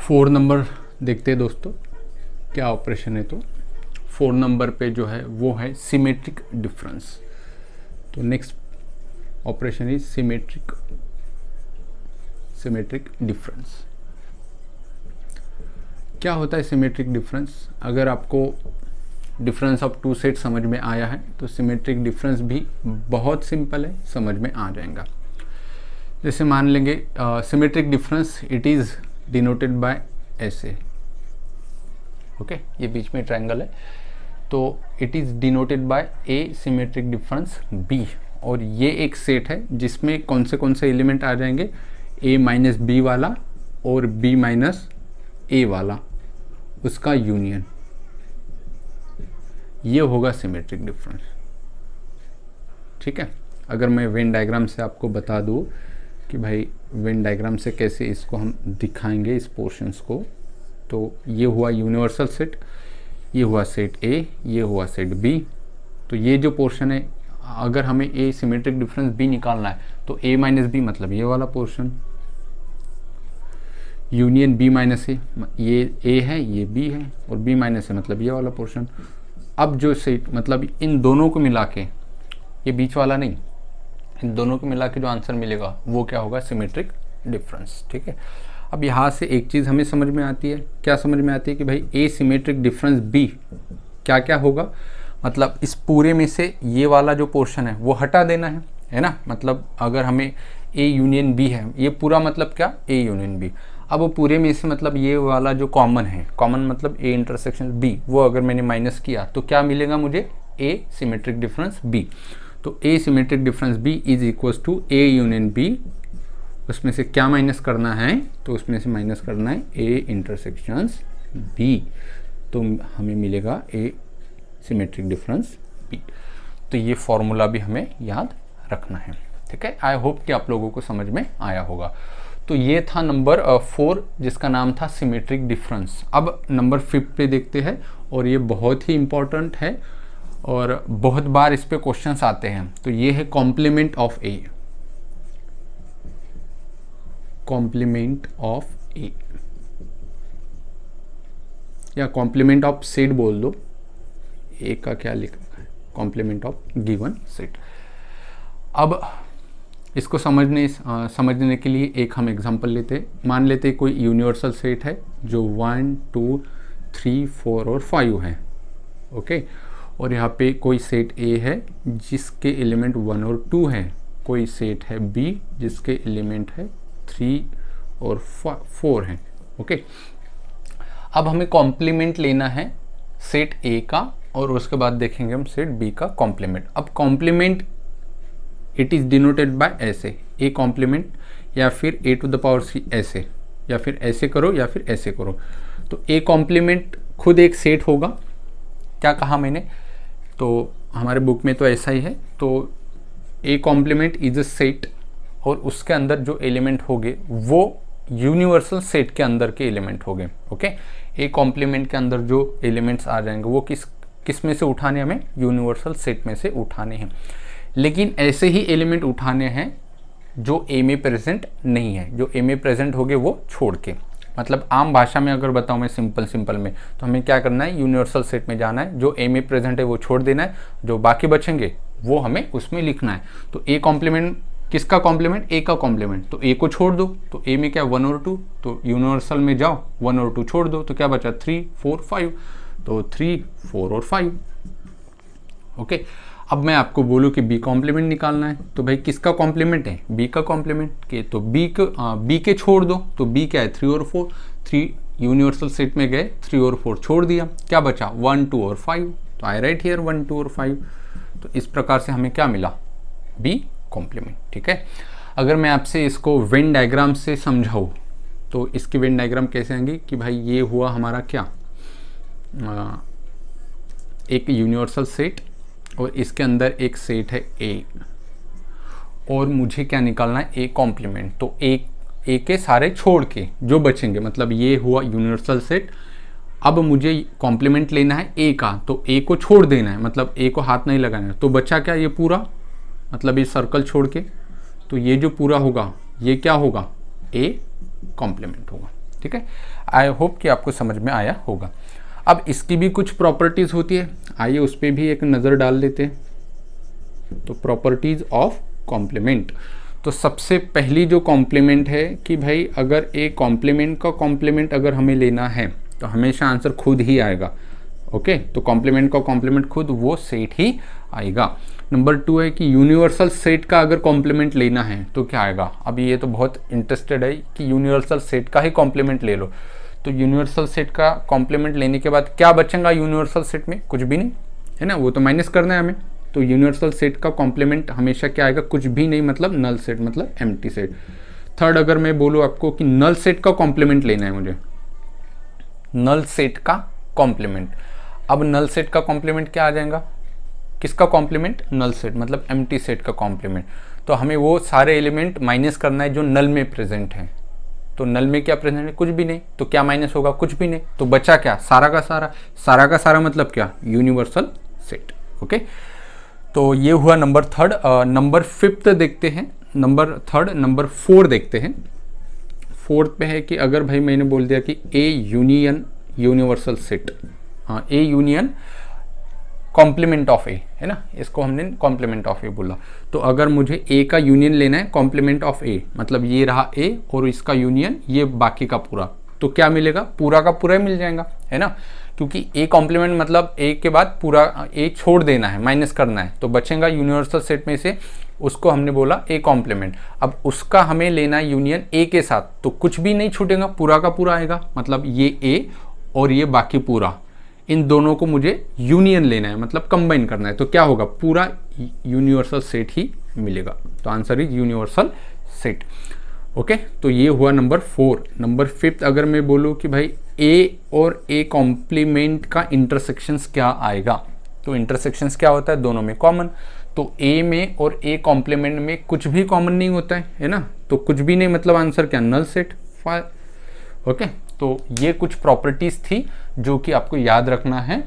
4 number देखते हैं दोस्तों क्या ऑपरेशन है। तो 4 नंबर पे जो है वो है सिमेट्रिक डिफरेंस। तो next operation is symmetric difference. क्या होता है सिमेट्रिक डिफरेंस? अगर आपको डिफरेंस ऑफ टू सेट समझ में आया है तो सिमेट्रिक डिफरेंस भी बहुत सिंपल है, समझ में आ जाएगा। जैसे मान लेंगे symmetric difference it is denoted by ऐसे, ओके, ये बीच में ट्रायंगल है तो it is denoted by A symmetric difference B. और ये एक सेट है जिसमें कौन से एलिमेंट आ जाएंगे, ए माइनस बी वाला और बी माइनस ए वाला, उसका यूनियन, ये होगा सिमेट्रिक डिफरेंस। ठीक है, अगर मैं वेन डायग्राम से आपको बता दूँ कि भाई वेन डायग्राम से कैसे इसको हम दिखाएंगे इस पोर्शंस को, तो ये हुआ यूनिवर्सल सेट, ये हुआ सेट ए, ये हुआ सेट बी। तो ये जो पोर्शन है, अगर हमें ए सिमेट्रिक डिफरेंस बी निकालना है तो ए माइनस बी मतलब ये वाला पोर्शन, यूनियन बी माइनस ए, ये ए है ये बी है, और बी माइनस ए मतलब ये वाला पोर्शन। अब जो सेट मतलब इन दोनों को मिला के, ये बीच वाला नहीं, इन दोनों को मिला के जो आंसर मिलेगा वो क्या होगा, सिमेट्रिक डिफरेंस। ठीक है, अब यहाँ से एक चीज़ हमें समझ में आती है, क्या समझ में आती है कि भाई ए सिमेट्रिक डिफरेंस बी क्या क्या होगा, मतलब इस पूरे में से ये वाला जो पोर्शन है वो हटा देना है ना। मतलब अगर हमें ए यूनियन बी है, ये पूरा मतलब क्या, ए यूनियन बी। अब वो पूरे में से मतलब ये वाला जो कॉमन है, कॉमन मतलब ए इंटरसेक्शन बी, वो अगर मैंने माइनस किया तो क्या मिलेगा मुझे, ए सिमेट्रिक डिफरेंस बी। तो A symmetric difference B is equal to A union B. उसमें से क्या माइनस करना है, तो उसमें से माइनस करना है ए इंटरसेक्शंस बी, तो हमें मिलेगा ए सिमेट्रिक डिफरेंस बी। तो ये फॉर्मूला भी हमें याद रखना है। ठीक है, आई होप कि आप लोगों को समझ में आया होगा। तो ये था नंबर 4 जिसका नाम था सिमेट्रिक डिफरेंस। अब नंबर 5 पे देखते हैं, और ये बहुत ही इंपॉर्टेंट है और बहुत बार इस पे क्वेश्चंस आते हैं। तो ये है complement of A, complement of A या कॉम्प्लीमेंट ऑफ सेट बोल दो, ए का क्या लिखा है, कॉम्प्लीमेंट ऑफ गिवन सेट। अब इसको समझने के लिए एक हम एग्जांपल लेते हैं। मान लेते हैं कोई यूनिवर्सल सेट है जो 1 2 3 4 और 5 है, ओके। और यहाँ पे कोई सेट ए है जिसके एलिमेंट 1 और 2 है, कोई सेट है बी जिसके एलिमेंट है 3 और 4 हैं, ओके। अब हमें कॉम्प्लीमेंट लेना है सेट ए का, और उसके बाद देखेंगे हम सेट बी का कॉम्प्लीमेंट। अब complement it is denoted by ऐसे, ए कॉम्प्लीमेंट, या फिर A to the power C ऐसे, या फिर ऐसे करो या फिर ऐसे करो। तो ए कॉम्प्लीमेंट खुद एक सेट होगा, क्या कहा मैंने, तो हमारे बुक में तो ऐसा ही है। तो A complement is a set, और उसके अंदर जो एलिमेंट होंगे वो यूनिवर्सल सेट के अंदर के एलिमेंट होंगे, ओके। ए कॉम्प्लीमेंट के अंदर जो एलिमेंट्स आ जाएंगे वो किस में से उठाने, हमें यूनिवर्सल सेट में से उठाने हैं। लेकिन ऐसे ही एलिमेंट उठाने हैं जो ए में प्रेजेंट नहीं है, जो ए में प्रेजेंट होंगे वो छोड़ के। मतलब आम भाषा में अगर बताऊं मैं सिंपल में, तो हमें क्या करना है, यूनिवर्सल सेट में जाना है, जो ए में प्रेजेंट है वो छोड़ देना है, जो बाकी बचेंगे वो हमें उसमें लिखना है। तो ए कॉम्प्लीमेंट किसका कॉम्प्लीमेंट, ए का कॉम्प्लीमेंट, तो ए को छोड़ दो, तो ए में क्या 1 और 2, तो यूनिवर्सल में जाओ 1 और 2 छोड़ दो, तो क्या बचा 3 4 5, तो 3 4 और 5, ओके। अब मैं आपको बोलूँ कि बी कॉम्प्लीमेंट निकालना है, तो भाई किसका कॉम्प्लीमेंट है, बी का कॉम्प्लीमेंट के, तो बी के छोड़ दो, तो बी क्या है 3 और 4, 3 यूनिवर्सल सेट में गए, 3 और 4 छोड़ दिया, क्या बचा 1 2 और 5, तो आई राइट हियर 1 2 और 5। तो इस प्रकार से हमें क्या मिला, बी कॉम्प्लीमेंट। ठीक है, अगर मैं आपसे इसको वेन डायग्राम से समझाऊँ तो इसकी वेन डायग्राम कैसे आएंगी कि भाई ये हुआ हमारा क्या, एक यूनिवर्सल सेट, और इसके अंदर एक सेट है ए, और मुझे क्या निकालना है, ए कॉम्प्लीमेंट। तो ए के सारे छोड़ के जो बचेंगे, मतलब ये हुआ यूनिवर्सल सेट। अब मुझे कॉम्प्लीमेंट लेना है ए का, तो ए को छोड़ देना है, मतलब ए को हाथ नहीं लगाना है। तो बचा क्या, ये पूरा, मतलब ये सर्कल छोड़ के, तो ये जो पूरा होगा ये क्या होगा, ए कॉम्प्लीमेंट होगा। ठीक है, आई होप कि आपको समझ में आया होगा। अब इसकी भी कुछ प्रॉपर्टीज़ होती है, आइए उस पर भी एक नज़र डाल देते हैं। तो प्रॉपर्टीज़ ऑफ कॉम्प्लीमेंट, तो सबसे पहली जो कॉम्प्लीमेंट है कि भाई अगर एक कॉम्प्लीमेंट का कॉम्प्लीमेंट अगर हमें लेना है तो हमेशा आंसर खुद ही आएगा। ओके, तो कॉम्प्लीमेंट का कॉम्प्लीमेंट खुद वो सेट ही आएगा। नंबर 2 है कि यूनिवर्सल सेट का अगर कॉम्प्लीमेंट लेना है तो क्या आएगा। अब ये तो बहुत इंटरेस्टेड है कि यूनिवर्सल सेट का ही कॉम्प्लीमेंट ले लो, तो यूनिवर्सल सेट का कॉम्प्लीमेंट लेने के बाद क्या बचेगा यूनिवर्सल सेट में, कुछ भी नहीं है ना, वो तो माइनस करना है हमें। तो यूनिवर्सल सेट का कॉम्प्लीमेंट हमेशा क्या आएगा, कुछ भी नहीं, मतलब नल सेट, मतलब एम्प्टी सेट। थर्ड, अगर मैं बोलूँ आपको कि नल सेट का कॉम्प्लीमेंट लेना है मुझे, नल सेट का कॉम्प्लीमेंट, अब नल सेट का कॉम्प्लीमेंट क्या आ जाएगा, किसका कॉम्प्लीमेंट, नल सेट, मतलब एम्प्टी सेट का कॉम्प्लीमेंट। तो हमें वो सारे एलिमेंट माइनस करना है जो नल में प्रेजेंट है। तो नल में क्या प्रेजेंट है, कुछ भी नहीं, तो क्या माइनस होगा, कुछ भी नहीं, तो बचा क्या, सारा का सारा, सारा का सारा मतलब क्या, यूनिवर्सल सेट। ओके, तो ये हुआ नंबर थर्ड। नंबर फिफ्थ देखते हैं, नंबर थर्ड, नंबर 4 देखते हैं। फोर्थ पे है कि अगर भाई मैंने बोल दिया कि ए यूनियन यूनिवर्सल सेट, हाँ ए यूनियन कॉम्प्लीमेंट ऑफ ए, है ना, इसको हमने कॉम्प्लीमेंट ऑफ ए बोला। तो अगर मुझे ए का यूनियन लेना है कॉम्प्लीमेंट ऑफ ए, मतलब ये रहा ए और इसका यूनियन ये बाकी का पूरा, तो क्या मिलेगा, पूरा का पूरा ही मिल जाएगा, है ना, क्योंकि ए कॉम्प्लीमेंट मतलब ए के बाद पूरा ए छोड़ देना है, माइनस करना है, तो बचेगा यूनिवर्सल सेट में से, उसको हमने बोला ए कॉम्प्लीमेंट। अब उसका हमें लेना है यूनियन ए के साथ, तो कुछ भी नहीं छूटेगा, पूरा का पूरा आएगा, मतलब ये ए और ये बाकी पूरा, इन दोनों को मुझे यूनियन लेना है, मतलब कंबाइन करना है, तो क्या होगा, पूरा यूनिवर्सल सेट ही मिलेगा। तो answer is universal set. Okay, तो ये हुआ नंबर 4। नंबर 5 अगर मैं बोलूँ कि भाई ए और ए कॉम्प्लीमेंट का इंटरसेक्शंस क्या आएगा, तो इंटरसेक्शंस क्या होता है, दोनों में कॉमन। तो ए में और ए कॉम्प्लीमेंट में कुछ भी कॉमन नहीं होता है ना, तो कुछ भी नहीं मतलब आंसर क्या, नल सेट। ओके, तो ये कुछ प्रॉपर्टीज थी जो कि आपको याद रखना है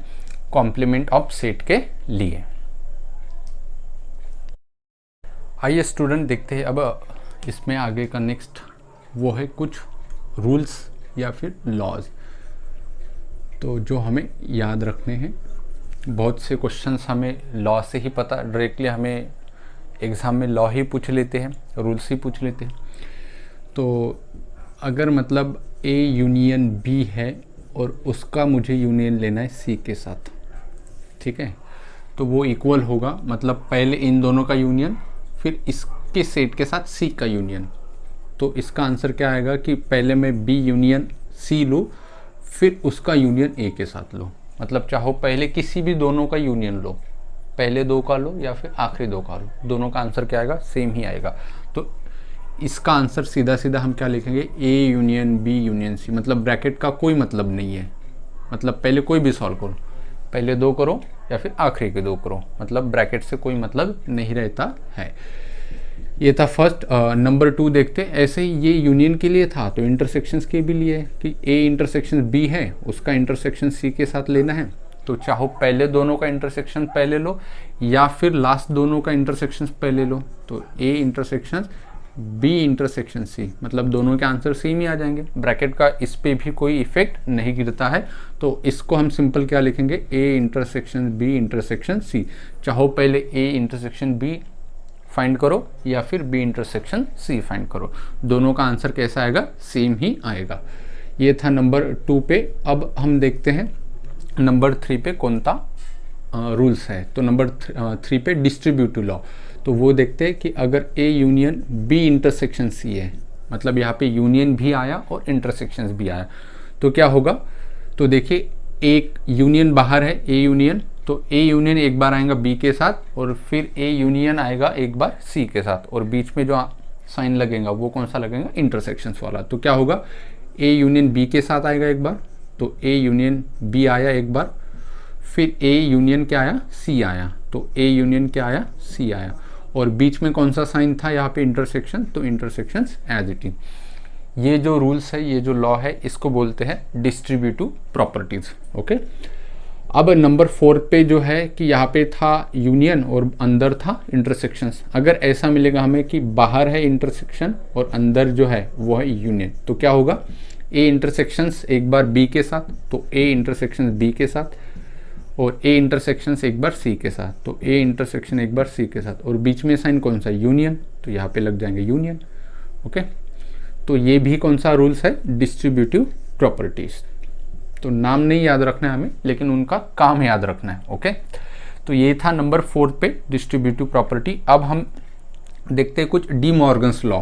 कॉम्प्लीमेंट ऑफ सेट के लिए। आइए स्टूडेंट देखते हैं अब इसमें आगे का नेक्स्ट, वो है कुछ रूल्स या फिर लॉज, तो जो हमें याद रखने हैं। बहुत से क्वेश्चंस हमें लॉ से ही पता, डायरेक्टली हमें एग्ज़ाम में लॉ ही पूछ लेते हैं, रूल्स ही पूछ लेते हैं। तो अगर मतलब ए यूनियन बी है और उसका मुझे यूनियन लेना है सी के साथ, ठीक है, तो वो इक्वल होगा, मतलब पहले इन दोनों का यूनियन, फिर इसके सेट के साथ सी का यूनियन। तो इसका आंसर क्या आएगा कि पहले मैं बी यूनियन सी लूँ, फिर उसका यूनियन ए के साथ लो, मतलब चाहो पहले किसी भी दोनों का यूनियन लो, पहले दो का लो या फिर आखिरी दो का लो, दोनों का आंसर क्या आएगा, सेम ही आएगा। तो इसका आंसर सीधा सीधा हम क्या लिखेंगे, A union B union C, मतलब ब्रैकेट का कोई मतलब नहीं है, मतलब पहले कोई भी सॉल्व करो, पहले दो करो या फिर आखिरी के दो करो, मतलब ब्रैकेट से कोई मतलब नहीं रहता है। ये था फर्स्ट। नंबर 2 देखते, ऐसे ही ये यूनियन के लिए था तो इंटरसेक्शंस के भी लिए है कि ए इंटरसेक्शन बी है, उसका इंटरसेक्शन सी के साथ लेना है, तो चाहो पहले दोनों का इंटरसेक्शन पहले लो या फिर लास्ट दोनों का इंटरसेक्शन पहले लो। तो A intersection B intersection C, मतलब दोनों के आंसर सेम ही आ जाएंगे, ब्रैकेट का इस पे भी कोई इफेक्ट नहीं गिरता है। तो इसको हम सिंपल क्या लिखेंगे, A intersection B intersection C, चाहो पहले ए इंटरसेक्शन बी फाइंड करो या फिर बी इंटरसेक्शन सी फाइंड करो, दोनों का आंसर कैसा आएगा, सेम ही आएगा। ये था नंबर 2 पे। अब हम देखते हैं नंबर 3 पे कौन सा रूल्स है। तो नंबर 3 पे डिस्ट्रीब्यूटिव लॉ, तो वो देखते हैं कि अगर A union B intersection C है, मतलब यहाँ पे यूनियन भी आया और इंटरसेक्शंस भी आया, तो क्या होगा, तो देखिए एक यूनियन बाहर है ए यूनियन, तो ए यूनियन एक बार आएगा बी के साथ और फिर ए यूनियन आएगा एक बार सी के साथ, और बीच में जो साइन लगेगा वो कौन सा लगेगा, इंटरसेक्शंस वाला। तो क्या होगा, ए यूनियन बी के साथ आएगा एक बार, तो ए यूनियन बी आया एक बार, फिर ए यूनियन क्या आया, सी आया, तो ए यूनियन क्या आया, सी आया, और बीच में कौन सा साइन था यहाँ पे, इंटरसेक्शन, तो इंटरसेक्शंस एज इट इज। ये जो रूल्स है, ये जो लॉ है, इसको बोलते हैं डिस्ट्रीब्यूटिव प्रॉपर्टीज। ओके, अब नंबर 4 पे जो है कि यहाँ पे था यूनियन और अंदर था इंटरसेक्शंस। अगर ऐसा मिलेगा हमें कि बाहर है इंटरसेक्शन और अंदर जो है वो है यूनियन, तो क्या होगा, ए इंटरसेक्शंस एक बार बी के साथ, तो ए इंटरसेक्शन बी के साथ, और ए इंटरसेक्शंस एक बार सी के साथ, तो ए इंटरसेक्शन एक बार सी के साथ, और बीच में साइन कौन सा, यूनियन, तो यहाँ पे लग जाएंगे यूनियन। ओके, तो ये भी कौन सा रूल्स है, डिस्ट्रीब्यूटिव प्रॉपर्टीज। तो नाम नहीं याद रखना है हमें, लेकिन उनका काम याद रखना है। ओके, तो ये था नंबर 4 पे डिस्ट्रीब्यूटिव प्रॉपर्टी। अब हम देखते हैं कुछ डी मॉर्गन्स लॉ।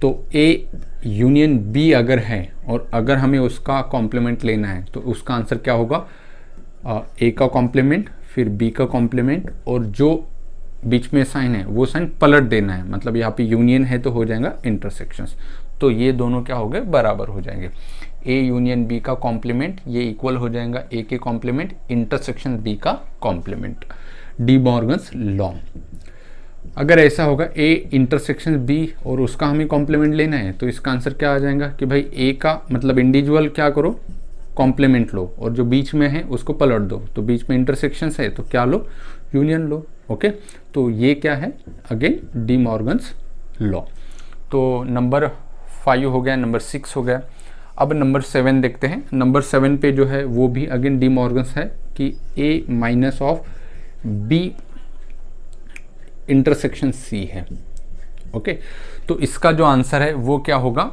तो ए यूनियन बी अगर है और अगर हमें उसका कॉम्प्लीमेंट लेना है तो उसका आंसर क्या होगा, ए का कॉम्प्लीमेंट फिर बी का कॉम्प्लीमेंट, और जो बीच में साइन है वो साइन पलट देना है। मतलब यहाँ पे यूनियन है तो हो जाएगा इंटरसेक्शंस, तो ये दोनों क्या हो गए, बराबर हो जाएंगे। ए यूनियन बी का कॉम्प्लीमेंट ये इक्वल हो जाएगा ए के कॉम्प्लीमेंट इंटरसेक्शन बी का कॉम्प्लीमेंट, डी मॉर्गन्स लॉ। अगर ऐसा होगा ए इंटरसेक्शन बी और उसका हमें कॉम्प्लीमेंट लेना है, तो इसका आंसर क्या आ जाएगा कि भाई ए का मतलब इंडिविजुअल क्या करो, कॉम्प्लीमेंट लो, और जो बीच में है उसको पलट दो। तो बीच में इंटरसेक्शंस है तो क्या लो, यूनियन लो। ओके, तो ये क्या है, अगेन डी मॉर्गन्स लॉ। तो नंबर 5 हो गया, नंबर 6 हो गया। अब नंबर 7 देखते हैं। नंबर 7 पे जो है वो भी अगेन डी मॉर्गन्स है कि A minus of B intersection C है। ओके, तो इसका जो आंसर है वो क्या होगा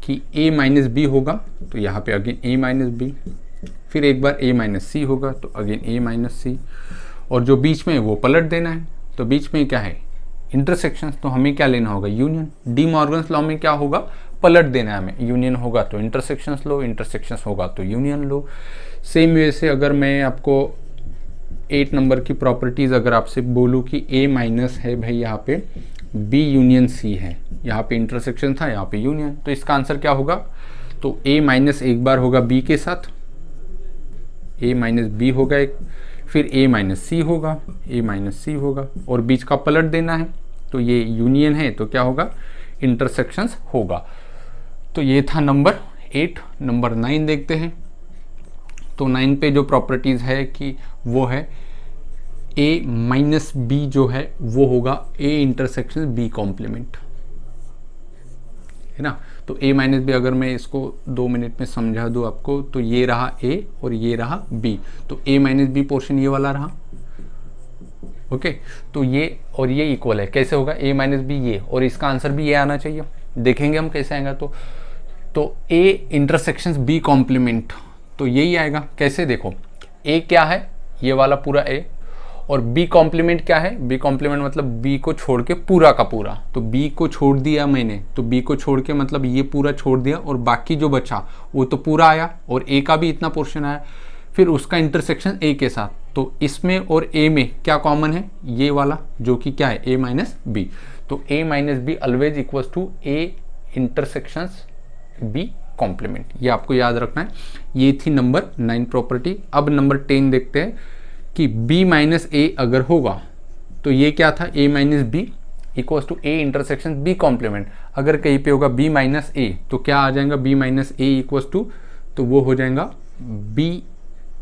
कि a माइनस बी होगा, तो यहाँ पे अगेन a माइनस बी, फिर एक बार a माइनस सी होगा तो अगेन a माइनस सी, और जो बीच में वो पलट देना है। तो बीच में क्या है, इंटरसेक्शंस, तो हमें क्या लेना होगा, यूनियन। डी मॉर्गन्स लॉ में क्या होगा, पलट देना है हमें, यूनियन होगा तो इंटरसेक्शंस लो, इंटरसेक्शंस होगा तो यूनियन लो। सेम वे से अगर मैं आपको 8 नंबर की प्रॉपर्टीज़ अगर आपसे बोलूँ कि a माइनस है भाई यहाँ पे B यूनियन C है, यहाँ पे इंटरसेक्शन था, यहाँ पे यूनियन, तो इसका आंसर क्या होगा, तो a माइनस एक बार होगा B के साथ, a माइनस B होगा एक, फिर a माइनस C होगा, a माइनस C होगा, और बीच का पलट देना है, तो ये यूनियन है तो क्या होगा, इंटरसेक्शंस होगा। तो ये था नंबर 8। नंबर 9 देखते हैं। तो 9 पे जो प्रॉपर्टीज़ है कि वो है a माइनस बी जो है वो होगा a इंटरसेक्शन b कॉम्प्लीमेंट, है ना। तो a माइनस बी अगर मैं इसको 2 मिनट में समझा दूँ आपको, तो ये रहा a और ये रहा b, तो a माइनस बी पोर्शन ये वाला रहा। ओके, तो ये और ये इक्वल है, कैसे होगा, a माइनस बी ये, और इसका आंसर भी ये आना चाहिए। देखेंगे हम कैसे आएगा। तो a इंटरसेक्शन b कॉम्प्लीमेंट, तो यही आएगा। कैसे, देखो a क्या है, ये वाला पूरा a, और b कॉम्प्लीमेंट क्या है, b कॉम्प्लीमेंट मतलब b को छोड़ के पूरा का पूरा, तो b को छोड़ दिया मैंने, तो b को छोड़ के मतलब ये पूरा छोड़ दिया, और बाकी जो बचा वो तो पूरा आया, और a का भी इतना पोर्शन आया, फिर उसका इंटरसेक्शन a के साथ। तो इसमें और a में क्या कॉमन है, ये वाला जो कि क्या है, a माइनस बी, तो a minus B always equals to a intersections b complement, ये आपको याद रखना है। ये थी नंबर 9 प्रॉपर्टी। अब नंबर 10 देखते हैं कि b माइनस ए अगर होगा तो ये क्या था, a minus B equals to a intersection b complement. अगर कहीं पे होगा b माइनस ए तो क्या आ जाएगा, b minus A equals to, तो वो हो जाएगा b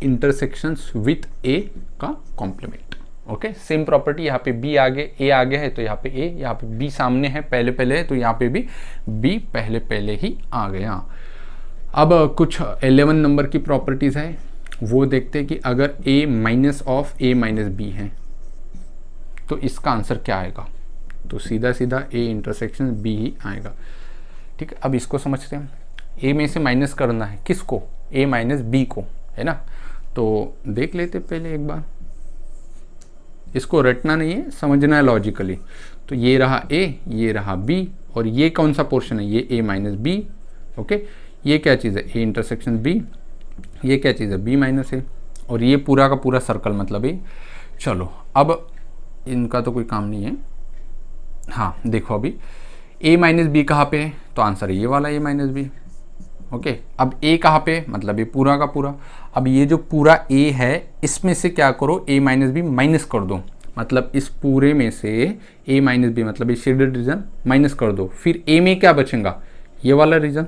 इंटरसेक्शंस विथ a का कॉम्प्लीमेंट। ओके, सेम प्रॉपर्टी, यहाँ पे b आगे a आगे है तो यहाँ पे a, यहाँ पे b सामने है पहले पहले है तो यहाँ पे भी b पहले पहले ही आ गया। अब कुछ 11 नंबर की प्रॉपर्टीज़ है, वो देखते हैं कि अगर a minus of a minus B है तो इसका आंसर क्या आएगा, तो सीधा सीधा a इंटरसेक्शन b ही आएगा। ठीक है, अब इसको समझते हैं। a में से माइनस करना है किसको, a माइनस b को, है ना। तो देख लेते पहले एक बार, इसको रटना नहीं है, समझना है लॉजिकली। तो ये रहा a, ये रहा b, और ये कौन सा पोर्शन है, ये a माइनस बी। ओके, ये क्या चीज़ है, a इंटरसेक्शन b, ये क्या चीज़ है, b माइनस ए, और ये पूरा का पूरा सर्कल मतलब ए। चलो अब इनका तो कोई काम नहीं है। हाँ देखो, अभी a माइनस बी कहाँ पे है, तो आंसर है ये वाला a माइनस बी। ओके, अब a कहाँ पे, मतलब ये पूरा का पूरा। अब ये जो पूरा a है इसमें से क्या करो, a माइनस बी माइनस कर दो, मतलब इस पूरे में से a माइनस बी मतलब ये शेडेड रीजन माइनस कर दो, फिर a में क्या बचेगा, ये वाला रीजन,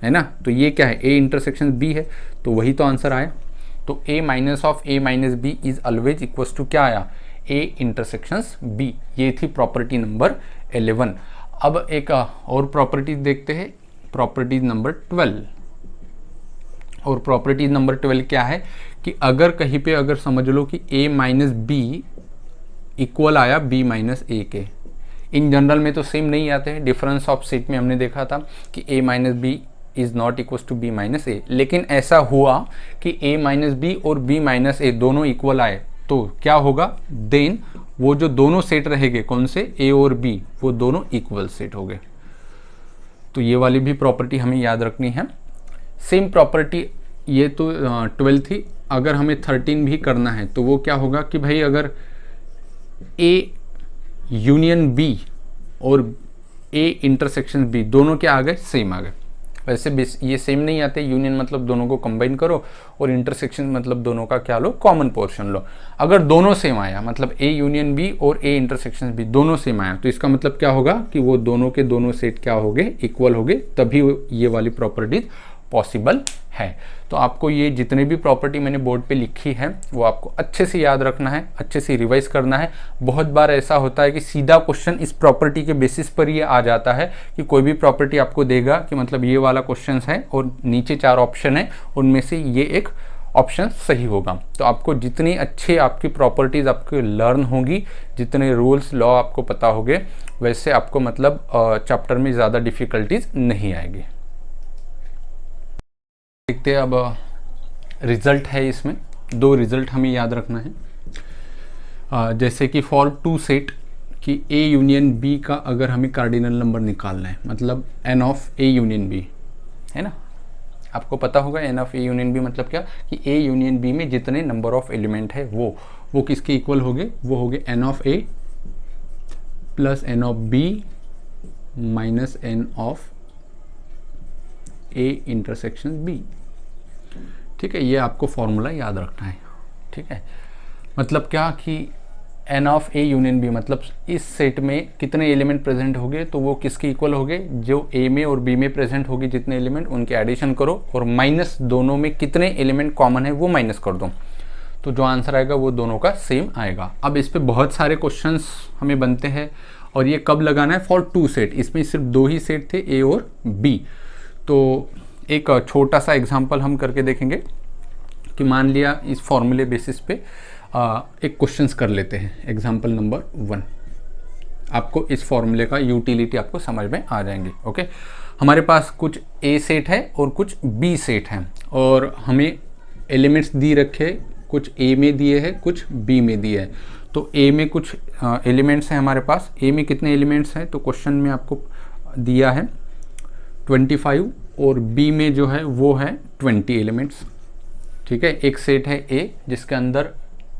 है ना। तो ये क्या है, a इंटरसेक्शन b है, तो वही तो आंसर आया। तो a minus of a minus B is always equals to क्या आया, a इंटरसेक्शंस b। ये थी प्रॉपर्टी नंबर 11। अब एक और प्रॉपर्टी देखते हैं प्रॉपर्टीज नंबर 12। और प्रॉपर्टीज नंबर 12 क्या है कि अगर कहीं पे अगर समझ लो कि a माइनस बी इक्वल आया b माइनस ए के, इन जनरल में तो सेम नहीं आते हैं, डिफरेंस ऑफ सेट में हमने देखा था कि a minus B is not equal to b minus A, लेकिन ऐसा हुआ कि a माइनस बी और b माइनस ए दोनों इक्वल आए, तो क्या होगा, देन वो जो दोनों सेट रहेंगे कौन से, a और b, वो दोनों इक्वल सेट हो गए। तो ये वाली भी प्रॉपर्टी हमें याद रखनी है। सेम प्रॉपर्टी, ये तो 12 थी, अगर हमें 13 भी करना है तो वो क्या होगा कि भाई अगर a यूनियन b और a इंटरसेक्शन b दोनों क्या आ गए, सेम आ गए। वैसे ये सेम नहीं आते, यूनियन मतलब दोनों को कंबाइन करो और इंटरसेक्शन मतलब दोनों का क्या लो, कॉमन पोर्शन लो। अगर दोनों सेम आया मतलब a यूनियन b और a इंटरसेक्शन b दोनों सेम आया, तो इसका मतलब क्या होगा कि वो दोनों के दोनों सेट क्या हो गए, इक्वल हो गए, तभी ये वाली प्रॉपर्टीज पॉसिबल है। तो आपको ये जितने भी प्रॉपर्टी मैंने बोर्ड पे लिखी है वो आपको अच्छे से याद रखना है, अच्छे से रिवाइज करना है। बहुत बार ऐसा होता है कि सीधा क्वेश्चन इस प्रॉपर्टी के बेसिस पर ये आ जाता है कि कोई भी प्रॉपर्टी आपको देगा कि मतलब ये वाला क्वेश्चन है और नीचे 4 ऑप्शन है, उनमें से ये एक ऑप्शन सही होगा। तो आपको जितनी अच्छी आपकी प्रॉपर्टीज आपको लर्न होगी, जितने रूल्स लॉ आपको पता होंगे, वैसे आपको मतलब चैप्टर में ज़्यादा डिफिकल्टीज नहीं आएगी। देखते हैं अब रिजल्ट है, इसमें 2 रिजल्ट हमें याद रखना है। जैसे कि फॉर 2 सेट कि A यूनियन B का अगर हमें कार्डिनल नंबर निकालना है, मतलब n of A union B है ना, आपको पता होगा n of A union B मतलब क्या कि A यूनियन B में जितने नंबर ऑफ एलिमेंट है वो किसके इक्वल हो गए, वो हो गए n of A plus n of B minus n of A intersection B। ठीक है, ये आपको फॉर्मूला याद रखना है। ठीक है, मतलब क्या कि n of A union B मतलब इस सेट में कितने एलिमेंट प्रेजेंट होंगे, तो वो किसके इक्वल होंगे, जो A में और B में प्रेजेंट होगी जितने एलिमेंट, उनके एडिशन करो और माइनस दोनों में कितने एलिमेंट कॉमन है वो माइनस कर दो, तो जो आंसर आएगा वो दोनों का सेम आएगा। अब इस पे बहुत सारे क्वेश्चंस हमें बनते हैं, और ये कब लगाना है, फॉर 2 सेट, इसमें सिर्फ 2 ही सेट थे, A और B। तो एक छोटा सा एग्जांपल हम करके देखेंगे कि मान लिया इस फॉर्मूले बेसिस पे एक क्वेश्चंस कर लेते हैं। एग्जांपल नंबर 1, आपको इस फॉर्मूले का यूटिलिटी आपको समझ में आ जाएंगे। ओके, हमारे पास कुछ A सेट है और कुछ B सेट है, और हमें एलिमेंट्स दी रखे, कुछ A में दिए हैं कुछ B में दिए हैं। तो A में कुछ एलिमेंट्स हैं हमारे पास, A में कितने एलिमेंट्स हैं, तो क्वेश्चन में आपको दिया है 25, और B में जो है वो है 20 एलिमेंट्स। ठीक है, एक सेट है A जिसके अंदर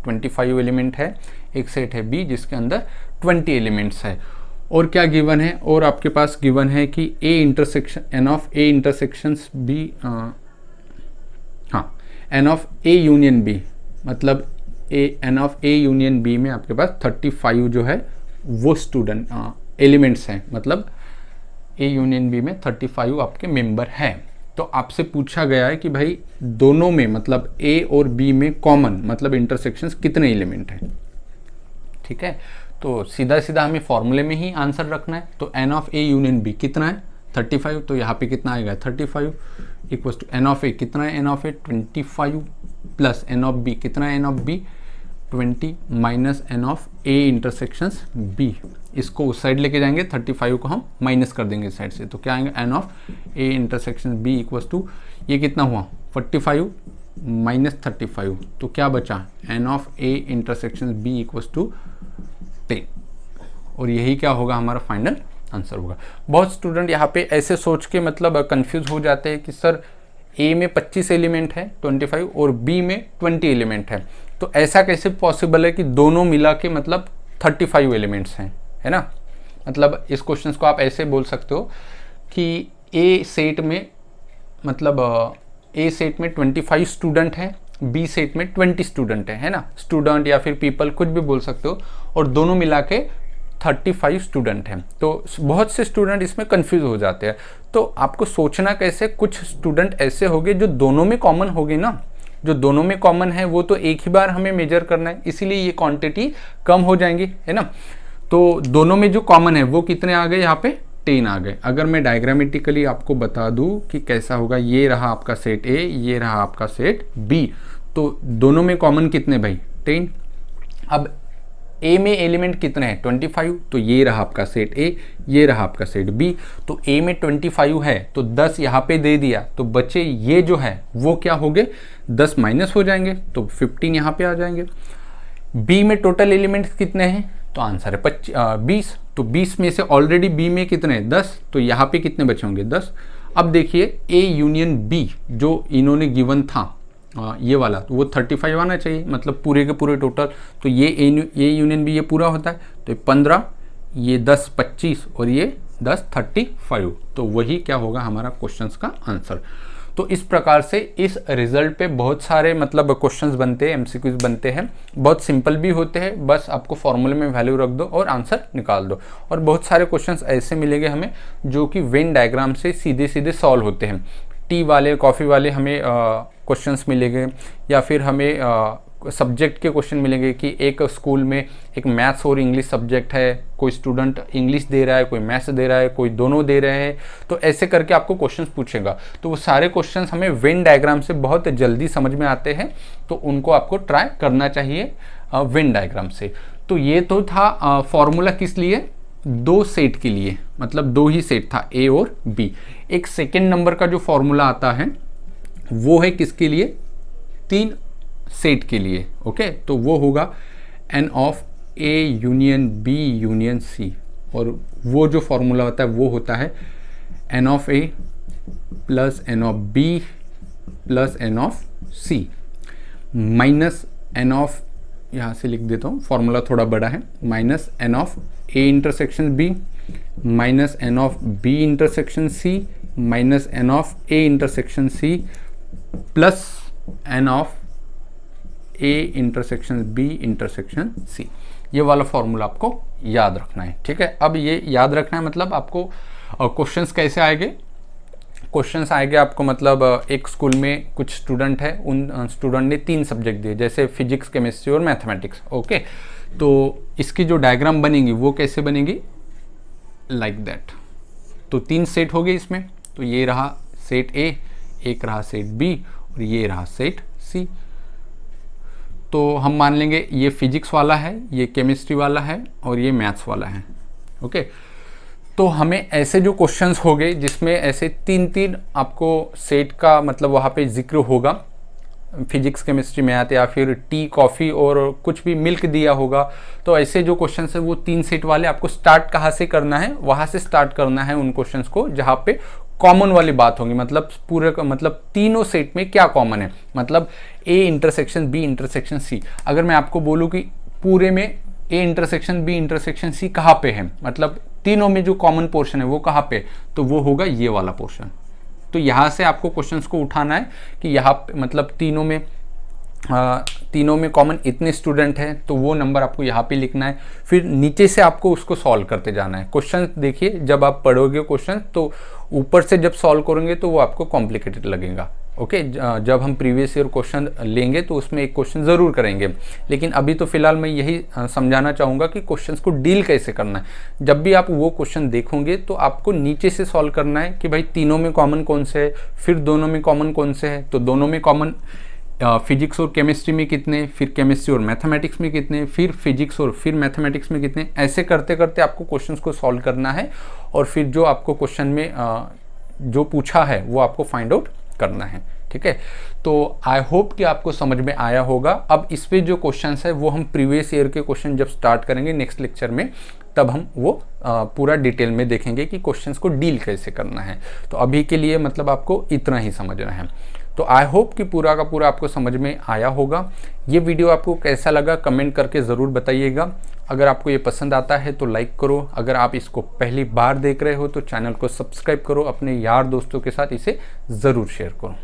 25 एलिमेंट है, एक सेट है B जिसके अंदर 20 एलिमेंट्स है। और क्या गिवन है, और आपके पास गिवन है कि A intersection n of A intersections B, हाँ n of A union B मतलब n of A union B में आपके पास 35 जो है वो स्टूडेंट एलिमेंट्स हैं, मतलब A यूनियन B में 35 आपके मेंबर हैं। तो आपसे पूछा गया है कि भाई दोनों में मतलब A और B में कॉमन मतलब इंटरसेक्शंस कितने एलिमेंट हैं। ठीक है, तो सीधा सीधा हमें फॉर्मूले में ही आंसर रखना है। तो n of A union B कितना है, 35, तो यहाँ पे कितना आएगा 35 equal to n of A कितना है, n of A 25 plus n of B कितना है, n of B 20 minus n of A intersections B। इसको उस साइड लेके जाएंगे, 35 को हम माइनस कर देंगे इस साइड से, तो क्या आएंगे n of A intersection B equal to ये कितना हुआ 45 माइनस 35, तो क्या बचा n of A intersection B equal to 10, और यही क्या होगा हमारा फाइनल आंसर होगा। बहुत स्टूडेंट यहाँ पे ऐसे सोच के मतलब कंफ्यूज हो जाते हैं कि सर A में 25 एलिमेंट है 25 और B में 20 एलिमेंट है, तो ऐसा कैसे पॉसिबल है कि दोनों मिला के मतलब 35 एलिमेंट्स हैं, है ना। मतलब इस क्वेश्चन को आप ऐसे बोल सकते हो कि A सेट में मतलब A सेट में 25 स्टूडेंट हैं, B सेट में 20 स्टूडेंट है ना, स्टूडेंट या फिर पीपल कुछ भी बोल सकते हो, और दोनों मिला के 35 स्टूडेंट हैं। तो बहुत से स्टूडेंट इसमें कंफ्यूज हो जाते हैं। तो आपको सोचना कैसे, कुछ स्टूडेंट ऐसे होंगे जो दोनों में कॉमन होंगे ना, जो दोनों में कॉमन है वो तो एक ही बार हमें मेजर करना है, इसीलिए ये क्वांटिटी कम हो जाएंगी, है ना। तो दोनों में जो कॉमन है वो कितने आ गए यहाँ पे 10 आ गए। अगर मैं डायग्रामेटिकली आपको बता दूं कि कैसा होगा, ये रहा आपका सेट ए, ये रहा आपका सेट बी, तो दोनों में कॉमन कितने भाई 10। अब ए में एलिमेंट कितने हैं 25, तो ये रहा आपका सेट ए, ये रहा आपका सेट बी। तो ए में 25 है तो 10 यहाँ पे दे दिया, तो बच्चे ये जो है वो क्या हो गए 10 माइनस हो जाएंगे, तो 15 यहाँ पे आ जाएंगे। बी में टोटल एलिमेंट्स कितने हैं, तो आंसर है 20, तो 20 में से ऑलरेडी बी में कितने 10, तो यहाँ पे कितने बचे होंगे 10। अब देखिए ए यूनियन बी जो इन्होंने गिवन था ये वाला, तो वो 35 आना चाहिए, मतलब पूरे के पूरे टोटल। तो ये ए यूनियन बी ये पूरा होता है, तो 15, ये 10 25 और ये 10 35, तो वही क्या होगा हमारा क्वेश्चंस का आंसर। तो इस प्रकार से इस रिजल्ट पे बहुत सारे मतलब क्वेश्चंस बनते हैं, एमसीक्यूज बनते हैं, बहुत सिंपल भी होते हैं, बस आपको फॉर्मूले में वैल्यू रख दो और आंसर निकाल दो। और बहुत सारे क्वेश्चंस ऐसे मिलेंगे हमें जो कि वेन डायग्राम से सीधे सीधे सॉल्व होते हैं। टी वाले कॉफ़ी वाले हमें क्वेश्चंस मिलेंगे, या फिर हमें सब्जेक्ट के क्वेश्चन मिलेंगे कि एक स्कूल में एक मैथ्स और इंग्लिश सब्जेक्ट है, कोई स्टूडेंट इंग्लिश दे रहा है, कोई मैथ्स दे रहा है, कोई दोनों दे रहे हैं, तो ऐसे करके आपको क्वेश्चंस पूछेगा। तो वो सारे क्वेश्चंस हमें वेन डायग्राम से बहुत जल्दी समझ में आते हैं, तो उनको आपको ट्राई करना चाहिए वेन डायग्राम से। तो ये तो था फॉर्मूला किस लिए, दो सेट के लिए, मतलब दो ही सेट था ए और बी। एक सेकेंड नंबर का जो फॉर्मूला आता है वो है किसके लिए, 3 सेट के लिए। ओके, तो वो होगा n of A union B union C, और वो जो फॉर्मूला होता है वो होता है n of A plus n of B plus n of C minus n of, यहाँ से लिख देता हूँ फॉर्मूला थोड़ा बड़ा है, minus n of A intersection B minus n of B intersection C minus n of A intersection C plus n of A intersection B intersection C. ये वाला फॉर्मूला आपको याद रखना है, ठीक है। अब ये याद रखना है मतलब आपको क्वेश्चंस कैसे आएंगे, क्वेश्चंस आएंगे आपको मतलब एक स्कूल में कुछ स्टूडेंट है, उन स्टूडेंट ने 3 सब्जेक्ट दिए, जैसे फिजिक्स केमिस्ट्री और मैथमेटिक्स। ओके, तो इसकी जो डायग्राम बनेगी वो कैसे बनेगी, लाइक दैट। तो 3 सेट हो गए इसमें, तो ये रहा सेट ए, एक रहा सेट बी और ये रहा सेट सी। तो हम मान लेंगे ये फिजिक्स वाला है, ये केमिस्ट्री वाला है और ये मैथ्स वाला है। ओके, तो हमें ऐसे जो क्वेश्चंस हो गए जिसमें ऐसे 3-3 आपको सेट का मतलब वहाँ पे जिक्र होगा, फिजिक्स केमिस्ट्री मैथ या फिर टी कॉफ़ी और कुछ भी मिल्क दिया होगा, तो ऐसे जो क्वेश्चंस है वो 3 सेट वाले आपको स्टार्ट कहाँ से करना है, वहाँ से स्टार्ट करना है उन क्वेश्चंस को जहाँ पे कॉमन वाली बात होगी, मतलब पूरे का मतलब तीनों सेट में क्या कॉमन है, मतलब A intersection B intersection C. अगर मैं आपको बोलूँ कि पूरे में A intersection B intersection C कहाँ पे है, मतलब तीनों में जो कॉमन पोर्शन है वो कहाँ पे, तो वो होगा ये वाला पोर्शन। तो यहाँ से आपको क्वेश्चंस को उठाना है कि यहाँ पे मतलब तीनों में कॉमन इतने स्टूडेंट हैं, तो वो नंबर आपको यहाँ पे लिखना है, फिर नीचे से आपको उसको सॉल्व करते जाना है। क्वेश्चन देखिए जब आप पढ़ोगे क्वेश्चन तो ऊपर से जब सॉल्व करेंगे तो वो आपको कॉम्प्लिकेटेड लगेगा। ओके, जब हम प्रीवियस ईयर क्वेश्चन लेंगे तो उसमें एक क्वेश्चन ज़रूर करेंगे, लेकिन अभी तो फिलहाल मैं यही समझाना चाहूँगा कि क्वेश्चंस को डील कैसे करना है। जब भी आप वो क्वेश्चन देखोगे तो आपको नीचे से सॉल्व करना है कि भाई तीनों में कॉमन कौन से है, फिर दोनों में कॉमन कौन से है, तो दोनों में कॉमन फिजिक्स और केमिस्ट्री में कितने, फिर केमिस्ट्री और मैथमेटिक्स में कितने, फिर फिजिक्स और फिर मैथमेटिक्स में कितने, ऐसे करते करते आपको क्वेश्चंस को सॉल्व करना है और फिर जो आपको क्वेश्चन में जो पूछा है वो आपको फाइंड आउट करना है। ठीक है, तो आई होप कि आपको समझ में आया होगा। अब इस पे जो क्वेश्चंस है वो हम प्रीवियस ईयर के क्वेश्चन जब स्टार्ट करेंगे नेक्स्ट लेक्चर में, तब हम वो पूरा डिटेल में देखेंगे कि क्वेश्चंस को डील कैसे करना है। तो अभी के लिए मतलब आपको इतना ही समझना है। तो आई होप कि पूरा का पूरा आपको समझ में आया होगा। ये वीडियो आपको कैसा लगा कमेंट करके ज़रूर बताइएगा। अगर आपको ये पसंद आता है तो लाइक करो, अगर आप इसको पहली बार देख रहे हो तो चैनल को सब्सक्राइब करो, अपने यार दोस्तों के साथ इसे ज़रूर शेयर करो।